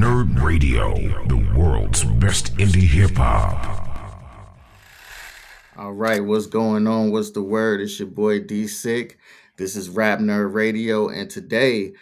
Nerd Radio, the world's best indie hip hop. All right, what's going on? What's the word? It's your boy D Sick. This is Rap Nerd Radio, and today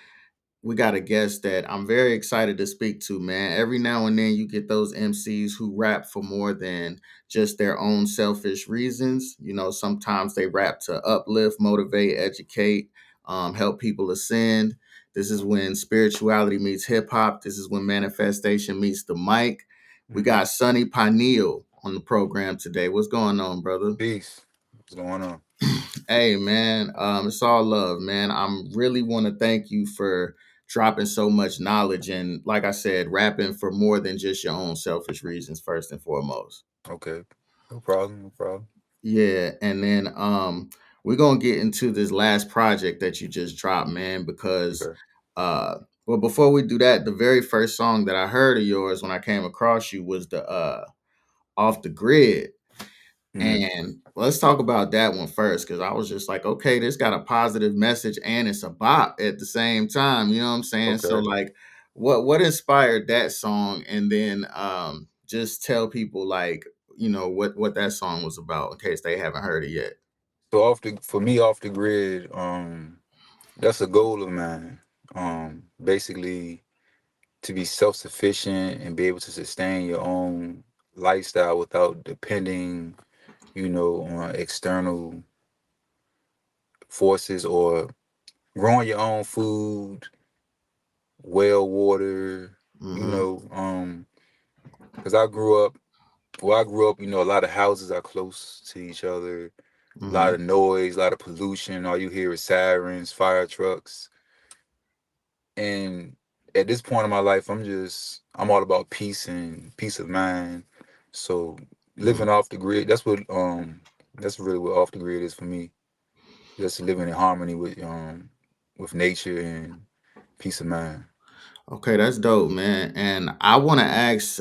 we got a guest that I'm very excited to speak to, man. Every now and then you get those MCs who rap for more than just their own selfish reasons. Sometimes they rap to uplift, motivate, educate, help people ascend. This is when spirituality meets hip hop. This is when manifestation meets the mic. We Hmm. got Sunny Pineal on the program today. What's going on, brother? Peace. What's going on? Hey man, it's all love, man. I'm really want to thank you for dropping so much knowledge and, like I said, rapping for more than just your own selfish reasons, first and foremost. Okay. No problem. No problem. Yeah, and then we're gonna get into this last project that you just dropped, man, because Okay. uh well, before we do that, the very first song that I heard of yours when I came across you was the Off the Grid. Hmm. And let's talk about that one first, because I was just like, okay, this got a positive message and it's a bop at the same time. You know what I'm saying? So Okay. like, what inspired that song? And then just tell people like, what that song was about in case they haven't heard it yet. So for me off the grid, that's a goal of mine. Basically to be self sufficient and be able to sustain your own lifestyle without depending, on external forces or growing your own food, well water, you Mm-hmm. know, um, because I grew up, a lot of houses are close to each other, a lot Mm-hmm. of noise, a lot of pollution. All you hear is sirens, fire trucks. And at this point in my life, I'm all about peace and peace of mind. So living off the grid, that's really what off the grid is for me. Just living in harmony with nature and peace of mind. Okay, that's dope, man. And I want to ask,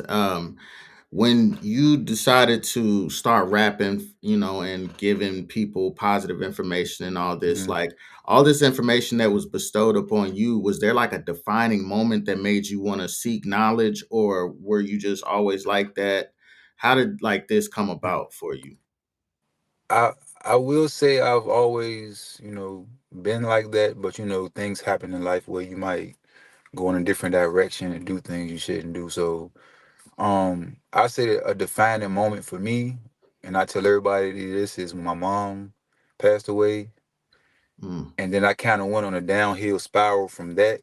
when you decided to start rapping, and giving people positive information and all this, Hmm. like all this information that was bestowed upon you, was there like a defining moment that made you want to seek knowledge, or were you just always like that? How did like this come about for you? I I will say I've always, been like that, but things happen in life where you might go in a different direction and do things you shouldn't do. So, I say that a defining moment for me, and I tell everybody this is when my mom passed away, Mm, and then I kind of went on a downhill spiral from that,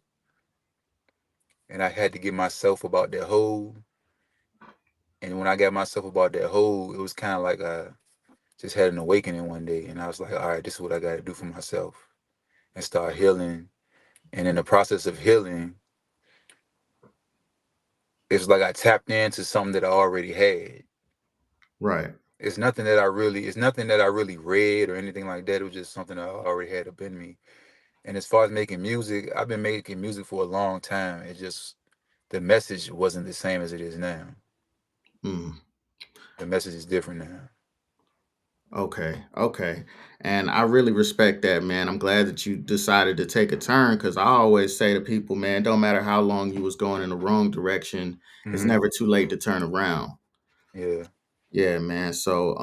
and I had to get myself about that hole. And when I got myself about that hole, it was kind of like I just had an awakening one day, and I was like, all right, this is what I got to do for myself, and start healing. And in the process of healing, it's like I tapped into something that I already had. right. It's nothing that I really read or anything like that. It was just something I already had up in me. And as far as making music, I've been making music for a long time. It just the message wasn't the same as it is now. Mm. The message is different now. Okay, okay. And I really respect that, man. I'm glad that you decided to take a turn, because I always say to people, man, don't matter how long you was going in the wrong direction, it's Hmm. never too late to turn around. Yeah. Yeah, man. So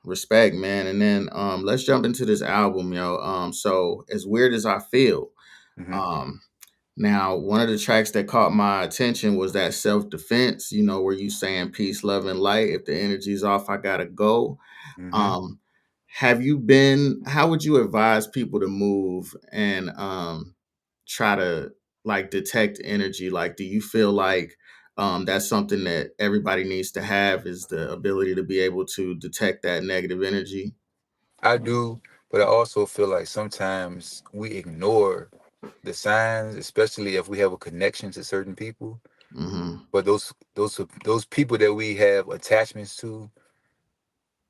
respect, man. And then let's jump into this album, yo. So as weird as I feel, Hmm. um now one of the tracks that caught my attention was that self-defense, where you saying peace, love, and light. If the energy's off, I gotta go. Hmm. um, have you been? How would you advise people to move and try to like detect energy? Like, do you feel like that's something that everybody needs to have, is the ability to be able to detect that negative energy? I do, but I also feel like sometimes we ignore the signs, especially if we have a connection to certain people. Mm-hmm. But those people that we have attachments to,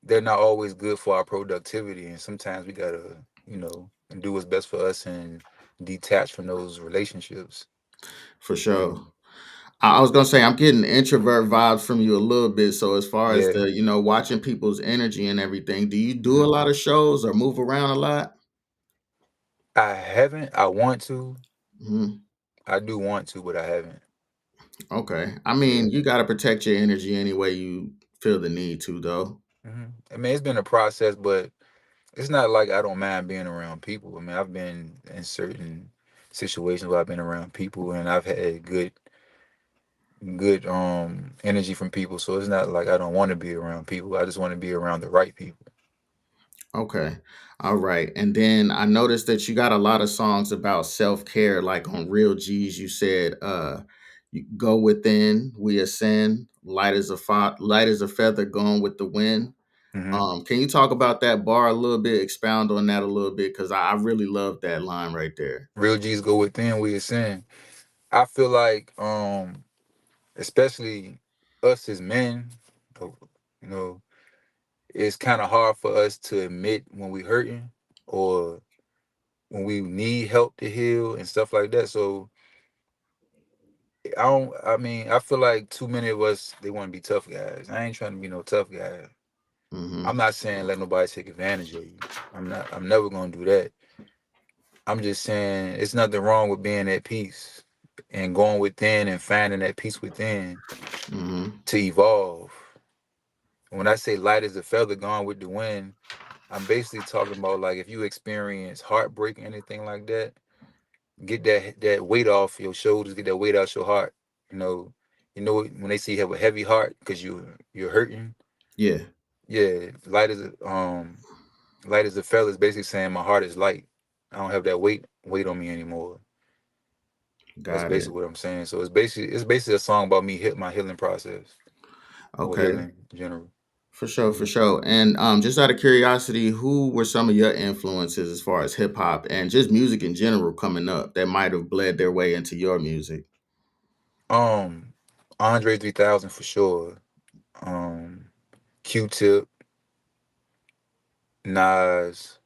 they're not always good for our productivity, and sometimes we gotta, do what's best for us and detach from those relationships. For sure. Um, I was gonna say I'm getting introvert vibes from you a little bit. So as far as yeah. the, watching people's energy and everything, do you do a Mhm. lot of shows or move around a lot? I haven't. I want to. Mhm. I do want to, but I haven't. Okay. I Yeah. mean, you got to protect your energy any way you feel the need to, though. I mean, it's been a process, but it's not like I don't mind being around people. I mean, I've been in certain situations where I've been around people and I've had good energy from people. So it's not like I don't want to be around people. I just want to be around the right people. Okay. All right. And then I noticed that you got a lot of songs about self-care, like on Real G's, you said you go within, we ascend, light as a feather going with the wind. hmm Can you talk about that bar a little bit, expound on that a little bit? Because I really love that line right there. Real G's go within, we ascend. I feel like especially us as men, uh, you know, it's kind of hard for us to admit when we hurting or when we need help to heal and stuff like that. So I don't. I mean, I feel like too many of us they want to be tough guys. I ain't trying to be no tough guy. Mm-hmm. I'm not saying let nobody take advantage of you. I'm not. I'm never gonna do that. I'm just saying it's nothing wrong with being at peace and going within and finding that peace within Mm-hmm. to evolve. When I say light as a feather gone with the wind, I'm basically talking about like if you experience heartbreak or anything like that, get that weight off your shoulders, get that weight out your heart. You know, when they say you have a heavy heart because you're hurting. Yeah, Yeah, light as a feather is basically saying my heart is light. I don't have that weight on me anymore. That's got it. basically what I'm saying. So it's basically a song about me hit my healing process or Okay. healing in general. For sure, for Mhm. sure. And just out of curiosity, who were some of your influences as far as hip hop and just music in general coming up that might have bled their way into your music? Um, Andre 3000 for sure. Um, Q-Tip, Nas,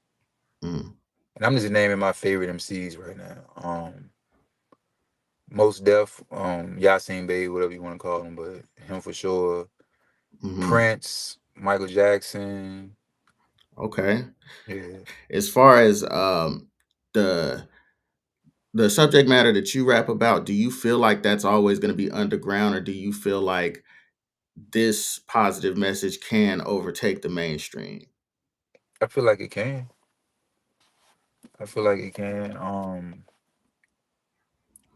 Mm, and I'm just naming my favorite MCs right now. Most Def, Yasin Bey, whatever you want to call him, but him for sure. hmm. Prince, Michael Jackson, Okay. yeah. As far as the the subject matter that you rap about, do you feel like that's always going to be underground, or do you feel like this positive message can overtake the mainstream? I feel like it can. I feel like it can.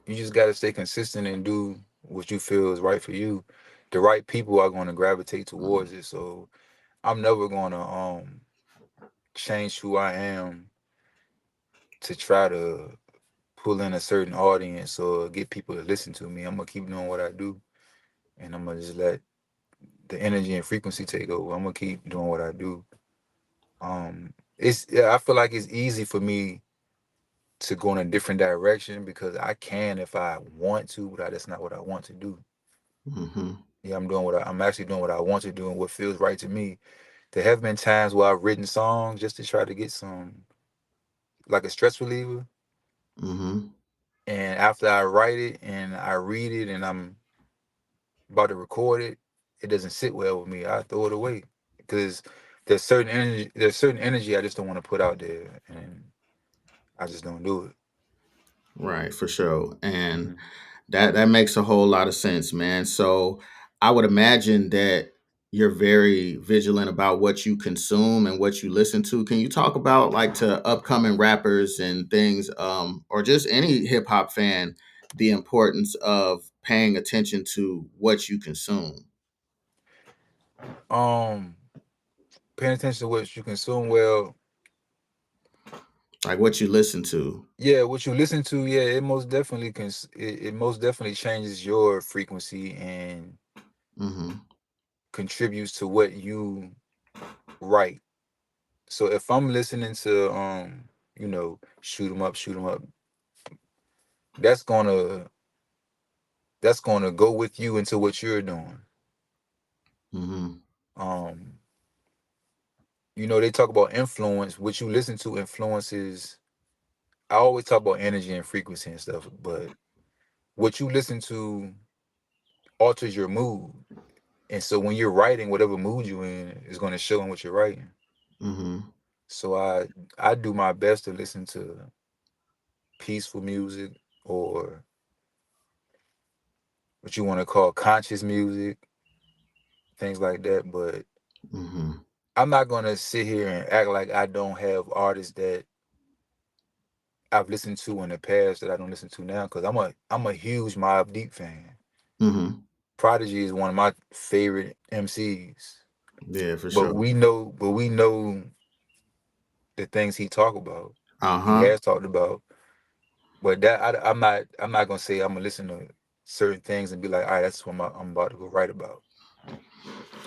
You just got to stay consistent and do what you feel is right for you. The right people are going to gravitate towards Mm, it. So I'm never going to change who I am to try to pull in a certain audience or get people to listen to me. I'm gonna keep doing what I do, and I'm gonna just let the energy and frequency take over. I'm gonna keep doing what I do. It's yeah, I feel like it's easy for me to go in a different direction because I can if I want to, but that's not what I want to do. mhm, Yeah, I'm actually doing what I want to do and what feels right to me. There have been times where I've written songs just to try to get some like a stress reliever. mhm. And after I write it and I read it and I'm about to record it, it doesn't sit well with me. I throw it away because there's certain energy I just don't want to put out there, and I just don't do it. Right, for sure. And Mhm. that makes a whole lot of sense, man. So I would imagine that you're very vigilant about what you consume and what you listen to. Can you talk about like to upcoming rappers and things, or just any hip hop fan, the importance of paying attention to what you consume, Um, Paying attention to what you consume. Well, like what you listen to? yeah, what you listen to, yeah, it most definitely changes your frequency and Hmm. contributes to what you write. So if I'm listening to shoot 'em up, that's gonna that's gonna go with you into what you're doing. Hmm. Um, they talk about influence. What you listen to influences. I always talk about energy and frequency and stuff, but what you listen to alters your mood. And so when you're writing, whatever mood you're in is going to show in what you're writing. Hmm. So I do my best to listen to peaceful music or what you want to call conscious music, things like that. But Hmm. I'm not gonna sit here and act like I don't have artists that I've listened to in the past that I don't listen to now, because I'm a huge Mobb Deep fan. Hmm. Prodigy is one of my favorite MCs. Yeah, for But sure. we know the things he talk about. He Uh-huh. has talked about. But I'm not gonna say I'm gonna listen to certain things and be like, all right, that's what I'm about to go write about.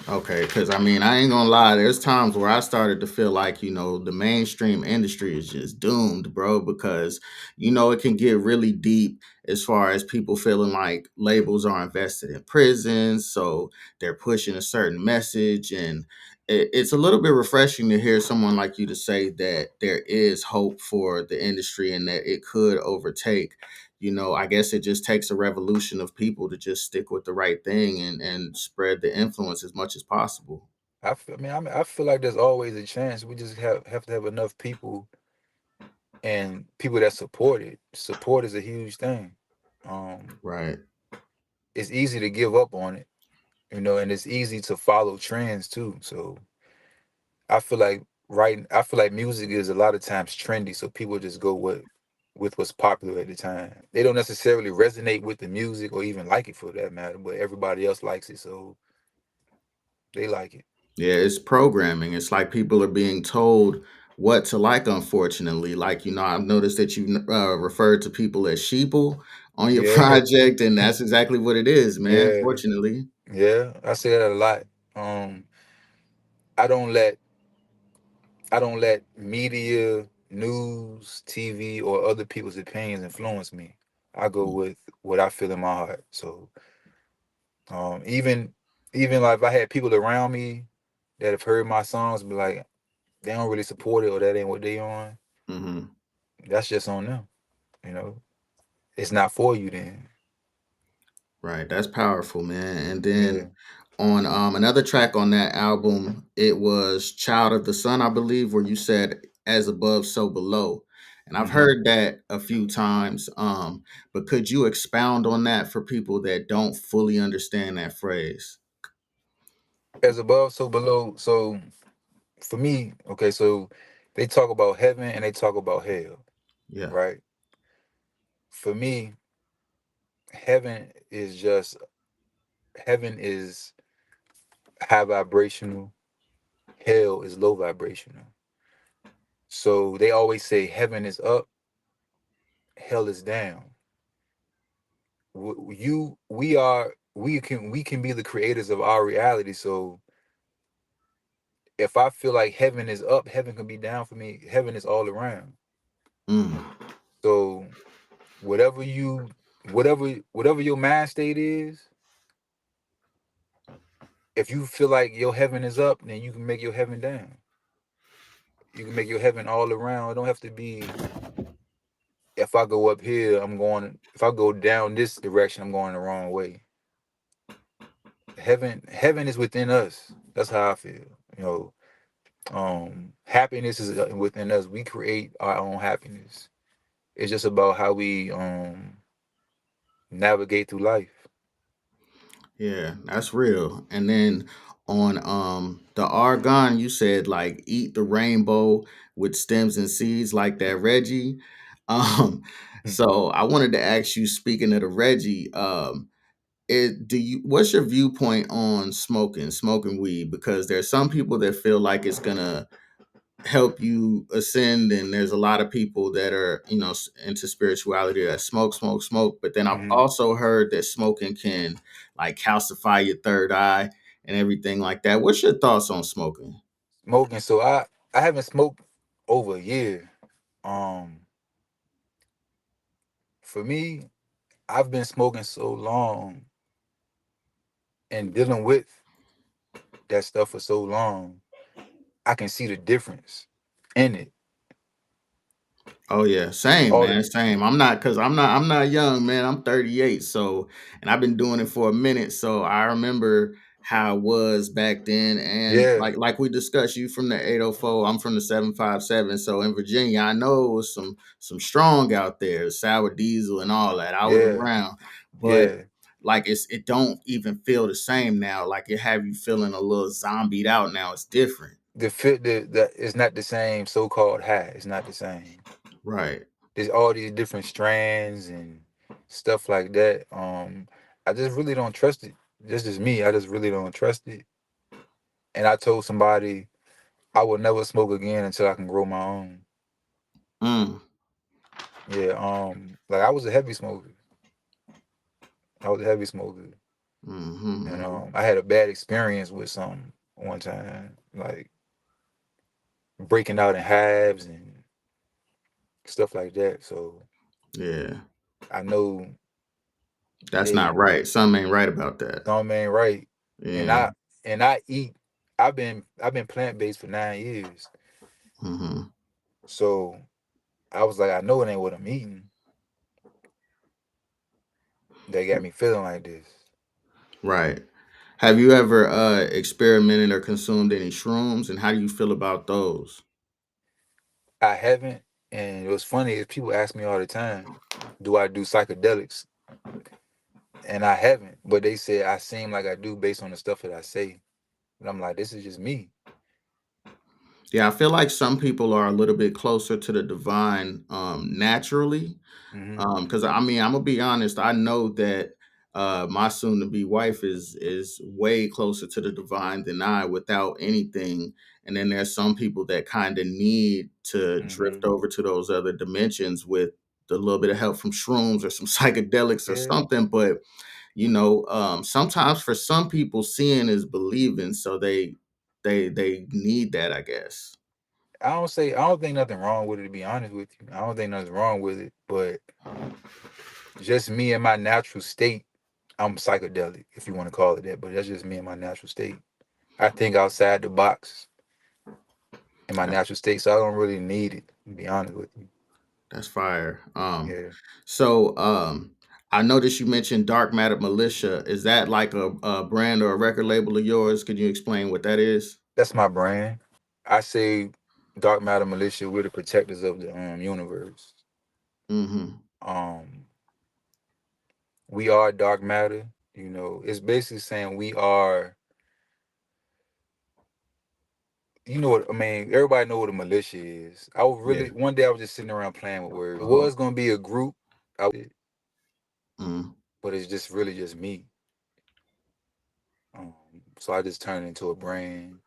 Okay, because I mean, I ain't gonna lie. There's times where I started to feel like, the mainstream industry is just doomed, bro, because, it can get really deep as far as people feeling like labels are invested in prisons. So they're pushing a certain message. And it's a little bit refreshing to hear someone like you to say that there is hope for the industry and that it could overtake. I guess it just takes a revolution of people to just stick with the right thing and spread the influence as much as possible. I feel like there's always a chance. We just have to have enough people and people that support it. Support is a huge thing. Um, Right. it's easy to give up on it, and it's easy to follow trends too. So I feel like music is a lot of times trendy, so people just go with what's popular at the time. They don't necessarily resonate with the music or even like it for that matter, but everybody else likes it, so they like it. Yeah, it's programming. It's like people are being told what to like, unfortunately. Like, I've noticed that you referred to people as sheeple on your Yeah, project, and that's exactly what it is, man, yeah, fortunately. yeah. I say that a lot. Um, I don't let I don't let media, news, TV, or other people's opinions influence me. I go with what I feel in my heart. So even like if I had people around me that have heard my songs, be like they don't really support it or that ain't what they on. Hmm. That's just on them. You know, it's not for you then. Right. That's powerful, man. And Yeah. then on another track on that album, it was Child of the Sun, I believe, where you said as above, so below. And I've Hmm. heard that a few times. But could you expound on that for people that don't fully understand that phrase? As above, so below. So for me, okay, so they talk about heaven and they talk about hell, Yeah. right? For me, heaven is just heaven is high vibrational, hell is low vibrational. So they always say heaven is up, hell is down. We can be the creators of our reality. So if I feel like heaven is up, heaven can be down for me. Heaven is all around. Mm. So whatever you whatever your mind state is, if you feel like your heaven is up, then you can make your heaven down. You can make your heaven all around. It don't have to be if I go up here, if I go down this direction, I'm going the wrong way. Heaven is within us. That's how I feel. You know, happiness is within us. We create our own happiness. It's just about how we navigate through life. Yeah, that's real. And then on the argon, you said like eat the rainbow with stems and seeds like that Reggie. Um, so I wanted to ask you, speaking of the Reggie, what's your viewpoint on smoking weed? Because there's some people that feel like it's gonna help you ascend, and there's a lot of people that are into spirituality that smoke, but then I've Hmm. also heard that smoking can like calcify your third eye and everything like that. What's your thoughts on smoking? Smoking. So I haven't smoked over a year. Um, for me, I've been smoking so long and dealing with that stuff for so long, I can see the difference in it. Oh yeah, same All the man, same. I'm not young, man. I'm 38, so and I've been doing it for a minute, so I remember how it was back then. And Yeah, like we discussed, you from the 804, I'm from the 757. So in Virginia, I know it was some strong out there, sour diesel and all that. I was yeah, around. But yeah. like it don't even feel the same now. Like it have you feeling a little zombied out now. It's different. The fit that is not the same so-called high. It's not the same. Right. There's all these different strands and stuff like that. I just really don't trust it. This is me. I just really don't trust it. And I told somebody I will never smoke again until I can grow my own. Mm. Yeah. Like I was a heavy smoker. I was a heavy smoker, and Mm-hmm. I had a bad experience with something one time, like breaking out in halves and stuff like that. So Yeah. I know That's not they right. Something ain't right about that. don't mean right, and Yeah. I eat. I've been plant based for 9 years, Mm-hmm. so I was like, I know it ain't what I'm eating that got me feeling like this. Right. Have you ever experimented or consumed any shrooms, and how do you feel about those? I haven't, and it was funny is people ask me all the time, do I do psychedelics? And I haven't, but they said I seem like I do based on the stuff that I say. And I'm like, this is just me. Yeah, I feel like some people are a little bit closer to the divine naturally. Hmm. Because I mean, I'm gonna be honest. I know that my soon-to-be wife is way closer to the divine than I, without anything. And then there's some people that kind of need to drift Hmm. over to those other dimensions with a little bit of help from shrooms or some psychedelics or Yeah. something. But sometimes for some people, seeing is believing, so they need that, I guess. I don't think nothing wrong with it, to be honest with you. I don't think nothing wrong with it, but just me in my natural state, I'm psychedelic, if you want to call it that. But that's just me in my natural state. I think outside the box in my natural state, so I don't really need it, to be honest with you. That's fire. Yeah. So I noticed you mentioned Dark Matter Militia. Is that like a brand or a record label of yours? Could you explain what that is? That's my brand. I say Dark Matter Militia, we're the protectors of the universe. Mm-hmm. Um, we are dark matter. It's basically saying we are. You know what I mean? Everybody know what a militia is. I was Yeah. really one day I was just sitting around playing with words. It Uh-huh. was gonna be a group, Mm. but it's just really just me. Um, so I just turned it into a brand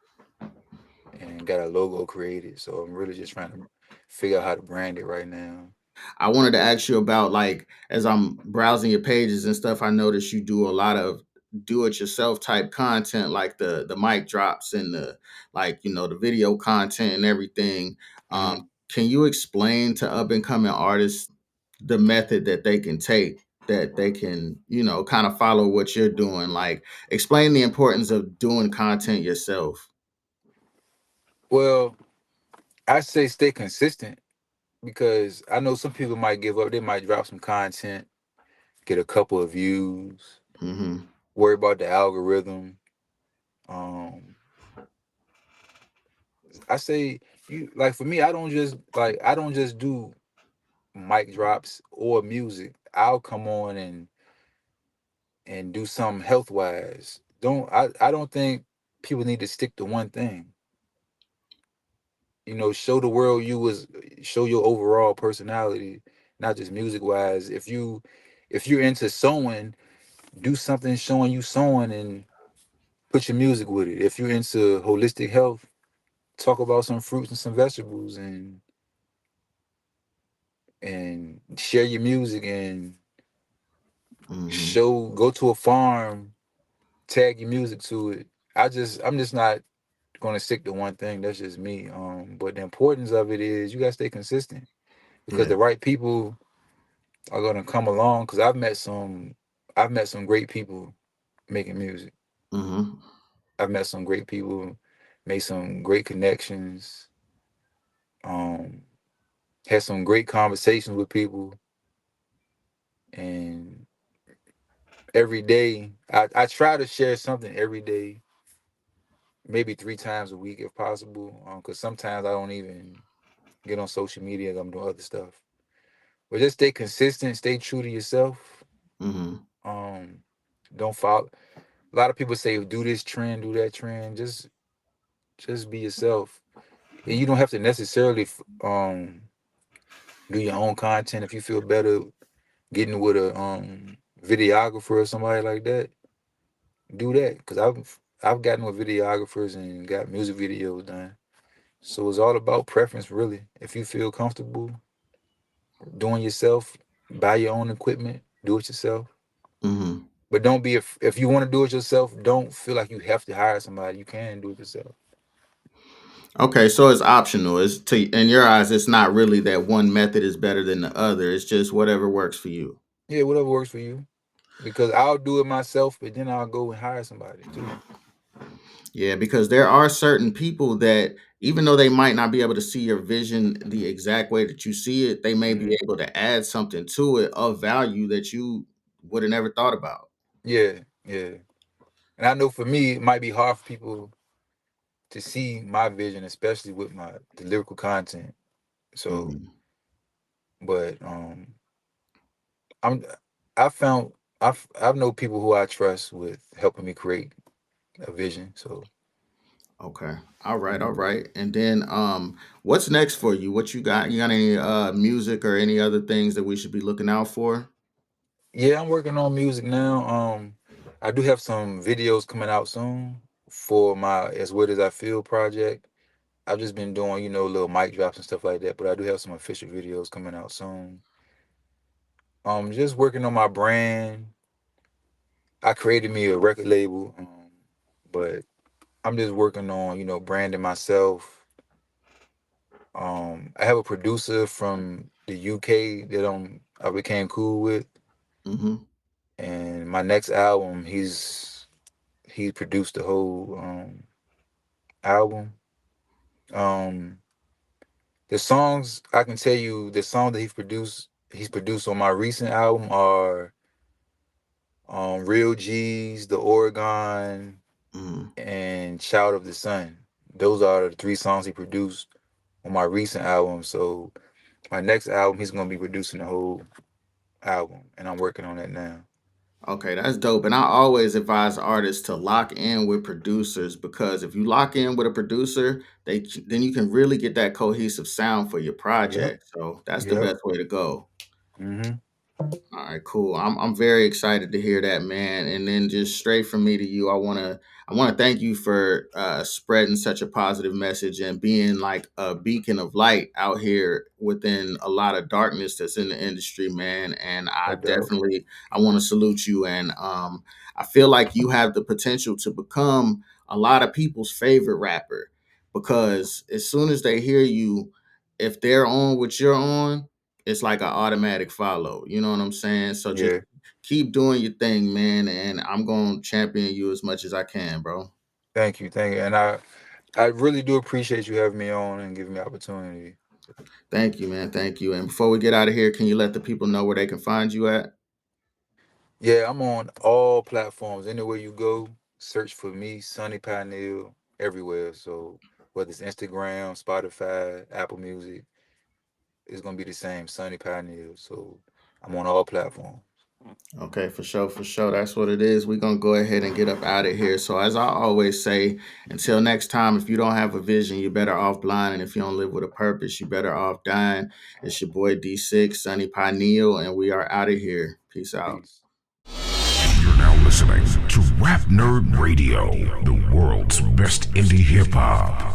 and got a logo created. So I'm really just trying to figure out how to brand it right now. I wanted to ask you about, like, as I'm browsing your pages and stuff, I noticed you do a lot of do it yourself type content, like the mic drops and the, like, the video content and everything. Hmm. Can you explain to up and coming artists the method that they can take, that they can, kind of follow what you're doing? Like, explain the importance of doing content yourself. Well, I say stay consistent because I know some people might give up. They might drop some content, get a couple of views, Mm-hmm. worry about the algorithm. Um, I say you like for me, I don't just do mic drops or music. I'll come on and do something health wise. I don't think people need to stick to one thing. Show the world show your overall personality, not just music wise. If you're into sewing, do something showing you sewing and put your music with it. If you're into holistic health, talk about some fruits and some vegetables and share your music and Mm-hmm. go to a farm, tag your music to it. I'm just not gonna stick to one thing. That's just me. But the importance of it is you gotta stay consistent because Yeah. the right people are gonna come along. Because I've met some great people making music. Mm-hmm. I've met some great people, made some great connections, um, had some great conversations with people, and every day I try to share something every day, maybe 3 times a week if possible. Because sometimes I don't even get on social media. I'm doing other stuff. But just stay consistent, stay true to yourself. Mm-hmm. Um, Don't follow. A lot of people say do this trend, do that trend. Just be yourself. And you don't have to necessarily do your own content if you feel better getting with a videographer or somebody like that. Do that because I've gotten with videographers and got music videos done. So it's all about preference, really. If you feel comfortable doing yourself, buy your own equipment, do it yourself. Hmm. But don't be if you want to do it yourself, don't feel like you have to hire somebody. You can do it yourself. Okay, so it's optional. It's to in your eyes, it's not really that one method is better than the other. It's just whatever works for you. Yeah, whatever works for you. Because I'll do it myself, but then I'll go and hire somebody too. Yeah, because there are certain people that, even though they might not be able to see your vision the exact way that you see it, they may be Hmm. able to add something to it of value that you would have never thought about. Yeah, yeah. And I know for me, it might be hard for people to see my vision, especially with my the lyrical content. So, Hmm. but I'm I found I've know people who I trust with helping me create a vision. So, Okay. All right, all mhm. right. And then what's next for you? What you got? You got any music or any other things that we should be looking out for? Yeah, I'm working on music now. I do have some videos coming out soon for my As Weird as I Feel project. I've just been doing, little mic drops and stuff like that, but I do have some official videos coming out soon. Just working on my brand. I created me a record label, but I'm just working on, branding myself. I have a producer from the UK that I became cool with, Hmm. and my next album, he produced the whole album. Um, the songs I can tell you, the song that he's produced on my recent album are Real G's, The Oregon, Hmm. and Child of the Sun. Those are the three songs he produced on my recent album. So my next album, he's gonna be producing the whole album, and I'm working on that now. Okay, that's dope. And I always advise artists to lock in with producers because if you lock in with a producer, then you can really get that cohesive sound for your Yep. project. So that's the Yep. best way to go. Hmm. All right, cool. I'm very excited to hear that, man. And then just straight from me to you, I wanna thank you for spreading such a positive message and being like a beacon of light out here within a lot of darkness that's in the industry, man. And No doubt. I want to salute you. And I feel like you have the potential to become a lot of people's favorite rapper because as soon as they hear you, if they're on what you're on, it's like an automatic follow. You know what I'm saying? So just Yeah. keep doing your thing, man, and I'm gonna champion you as much as I can, bro. Thank you. Thank you. And I really do appreciate you having me on and giving me opportunity. Thank you, man. Thank you. And before we get out of here, can you let the people know where they can find you at? Yeah, I'm on all platforms. Anywhere you go, search for me, Sunny Pineal, everywhere. So whether it's Instagram, Spotify, Apple Music, it's gonna be the same, Sunny Pineal. So I'm on all platforms. Okay, for sure, for sure. That's what it is. We're gonna go ahead and get up out of here. So as I always say, until next time, if you don't have a vision, you're better off blind. And if you don't live with a purpose, you're better off dying. It's your boy D6, Sunny Pineal, and we are out of here. Peace out. Peace. You're now listening to Rap Nerd Radio, the world's best indie hip hop.